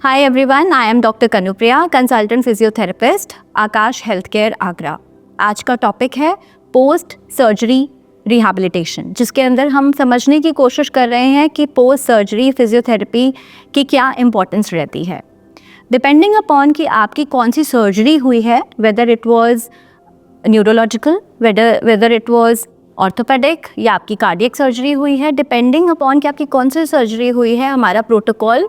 Hi everyone, I am Dr. Kanupriya, consultant physiotherapist, Akash health care Agra. आज का topic है post surgery rehabilitation, जिसके अंदर हम समझने की कोशिश कर रहे हैं कि पोस्ट सर्जरी फिजियोथेरेपी की क्या इम्पोर्टेंस रहती है। डिपेंडिंग अपॉन कि आपकी कौन सी सर्जरी हुई है, whether it was neurological, whether it was orthopaedic या आपकी कार्डियक सर्जरी हुई है, डिपेंडिंग अपॉन कि आपकी कौन सी सर्जरी हुई है, हमारा प्रोटोकॉल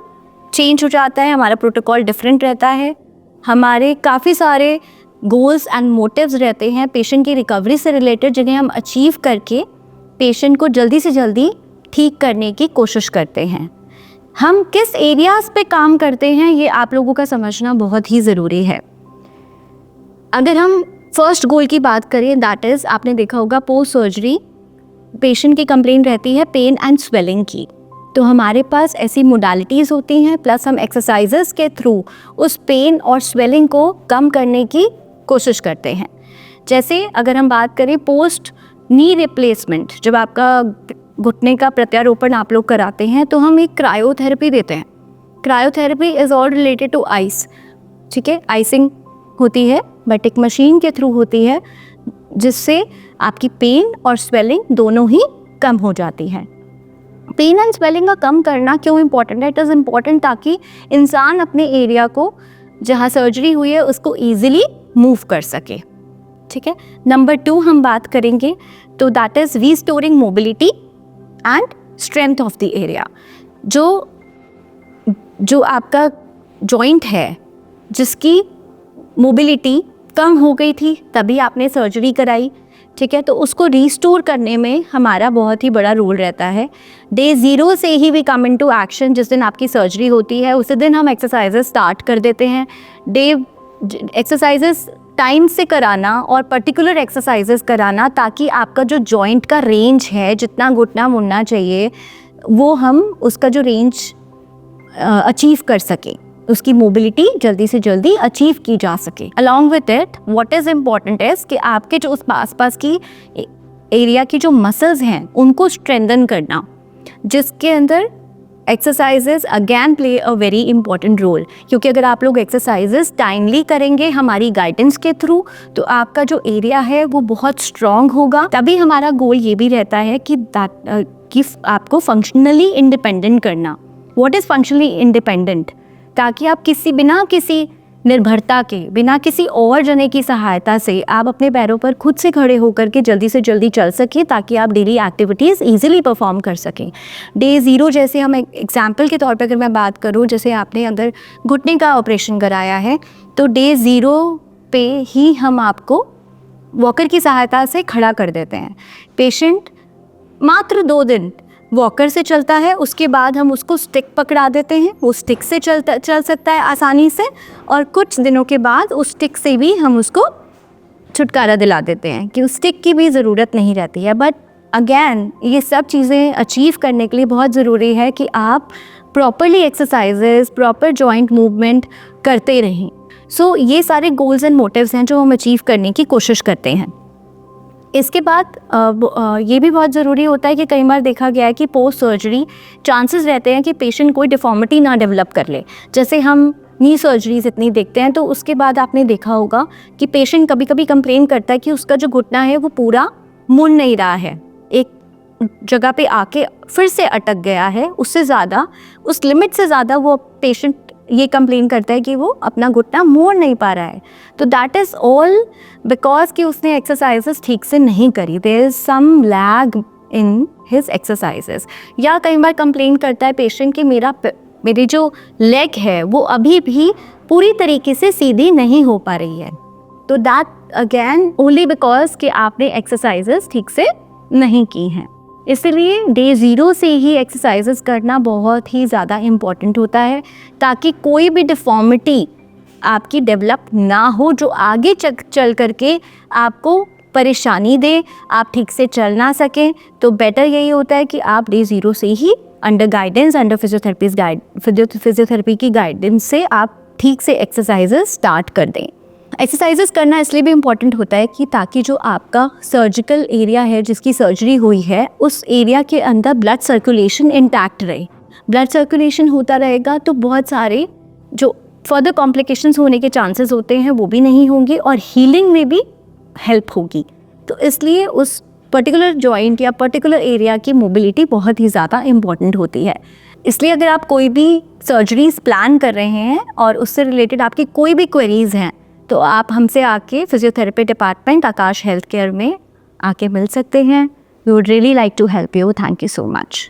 चेंज हो जाता है, हमारा प्रोटोकॉल डिफरेंट रहता है। हमारे काफ़ी सारे गोल्स एंड मोटिव्स रहते हैं पेशेंट की रिकवरी से रिलेटेड, जिन्हें हम अचीव करके पेशेंट को जल्दी से जल्दी ठीक करने की कोशिश करते हैं। हम किस एरियाज़ पे काम करते हैं, ये आप लोगों का समझना बहुत ही ज़रूरी है। अगर हम फर्स्ट गोल की बात करें, दैट इज़ आपने देखा होगा पोस्ट सर्जरी पेशेंट की कंप्लेंट रहती है पेन एंड स्वेलिंग की। तो हमारे पास ऐसी मोडालिटीज़ होती हैं, प्लस हम एक्सरसाइजेस के थ्रू उस पेन और स्वेलिंग को कम करने की कोशिश करते हैं। जैसे अगर हम बात करें पोस्ट नी रिप्लेसमेंट, जब आपका घुटने का प्रत्यारोपण आप लोग कराते हैं तो हम एक क्रायोथेरेपी देते हैं। Cryotherapy is all related to ice, ठीक है। आइसिंग होती है बट एक मशीन के थ्रू होती है, जिससे आपकी पेन और स्वेलिंग दोनों ही कम हो जाती है। पेन एंड स्वेलिंग का कम करना क्यों इम्पॉर्टेंट है? इट इज़ इम्पॉर्टेंट ताकि इंसान अपने एरिया को जहाँ सर्जरी हुई है उसको ईजिली मूव कर सके, ठीक है। नंबर 2 हम बात करेंगे तो that is restoring mobility and strength of the area. जो आपका जॉइंट है जिसकी मोबिलिटी कम हो गई थी, तभी आपने सर्जरी कराई, ठीक है, तो उसको रीस्टोर करने में हमारा बहुत ही बड़ा रोल रहता है। डे 0 से ही वी कम इनटू एक्शन। जिस दिन आपकी सर्जरी होती है उसी दिन हम एक्सरसाइजेस स्टार्ट कर देते हैं। एक्सरसाइजेस टाइम से कराना और पर्टिकुलर एक्सरसाइजेस कराना, ताकि आपका जो जॉइंट का रेंज है, जितना घुटना मुड़ना चाहिए, वो हम उसका जो रेंज अचीव कर सकें, उसकी मोबिलिटी जल्दी से जल्दी अचीव की जा सके। Along with it what is important is कि आपके जो उस आसपास की एरिया की जो मसल्स हैं उनको स्ट्रेंथन करना, जिसके अंदर exercises again play a very important role. क्योंकि अगर आप लोग एक्सरसाइजेज टाइमली करेंगे हमारी गाइडेंस के थ्रू, तो आपका जो एरिया है वो बहुत स्ट्रॉन्ग होगा। तभी हमारा गोल ये भी रहता है कि आपको फंक्शनली इंडिपेंडेंट करना। What is functionally independent? ताकि आप बिना किसी निर्भरता के, बिना किसी और जने की सहायता से आप अपने पैरों पर खुद से खड़े होकर के जल्दी से जल्दी चल सकें, ताकि आप डेली एक्टिविटीज़ इजीली परफॉर्म कर सकें। डे 0 जैसे हम एग्जांपल के तौर पर अगर मैं बात करूं, जैसे आपने अगर घुटने का ऑपरेशन कराया है तो डे 0 पे ही हम आपको वॉकर की सहायता से खड़ा कर देते हैं। पेशेंट मात्र 2 दिन वॉकर से चलता है, उसके बाद हम उसको स्टिक पकड़ा देते हैं, वो स्टिक से चल सकता है आसानी से, और कुछ दिनों के बाद उस स्टिक से भी हम उसको छुटकारा दिला देते हैं कि उस स्टिक की भी ज़रूरत नहीं रहती है। बट अगेन ये सब चीज़ें अचीव करने के लिए बहुत ज़रूरी है कि आप properly exercises, proper joint movement करते रहें। सो ये सारे गोल्स एंड मोटिव्स हैं जो हम अचीव करने की कोशिश करते हैं। इसके बाद ये भी बहुत ज़रूरी होता है कि कई बार देखा गया है कि पोस्ट सर्जरी चांसेस रहते हैं कि पेशेंट कोई डिफॉर्मिटी ना डेवलप कर ले। जैसे हम नी सर्जरीज इतनी देखते हैं, तो उसके बाद आपने देखा होगा कि पेशेंट कभी कभी कंप्लेन करता है कि उसका जो घुटना है वो पूरा मुड़ नहीं रहा है, एक जगह पे आके फिर से अटक गया है, उससे ज़्यादा, उस लिमिट से ज़्यादा वो पेशेंट ये कंप्लेन करता है कि वो अपना घुटना मोड़ नहीं पा रहा है। तो दैट इज़ ऑल बिकॉज कि उसने एक्सरसाइजेस ठीक से नहीं करी। There is some lag in his exercises. या कई बार कंप्लेन करता है पेशेंट कि मेरी जो लेग है वो अभी भी पूरी तरीके से सीधी नहीं हो पा रही है। तो दैट अगेन ओनली बिकॉज कि आपने एक्सरसाइजेस ठीक से नहीं की हैं। इसलिए डे 0 से ही एक्सरसाइजेस करना बहुत ही ज़्यादा इम्पॉर्टेंट होता है, ताकि कोई भी डिफॉर्मिटी आपकी डेवलप ना हो जो आगे चल करके आपको परेशानी दे, आप ठीक से चल ना सकें। तो बेटर यही होता है कि आप डे 0 से ही अंडर गाइडेंस, अंडर फिजियोथेरेपी की गाइडेंस से आप ठीक से एक्सरसाइजेस स्टार्ट कर दें। एक्सरसाइजेस करना इसलिए भी इम्पॉर्टेंट होता है कि ताकि जो आपका सर्जिकल एरिया है जिसकी सर्जरी हुई है, उस एरिया के अंदर ब्लड सर्कुलेशन इंटैक्ट रहे। ब्लड सर्कुलेशन होता रहेगा तो बहुत सारे जो फर्दर कॉम्प्लिकेशंस होने के चांसेस होते हैं वो भी नहीं होंगे और हीलिंग में भी हेल्प होगी। तो इसलिए उस पर्टिकुलर जॉइंट या पर्टिकुलर एरिया की मोबिलिटी बहुत ही ज़्यादा इम्पॉर्टेंट होती है। इसलिए अगर आप कोई भी सर्जरीज प्लान कर रहे हैं और उससे रिलेटेड आपकी कोई भी क्वेरीज हैं तो आप हमसे आके physiotherapy department Akash health care में आके मिल सकते हैं। We would really like to help you. Thank you so much.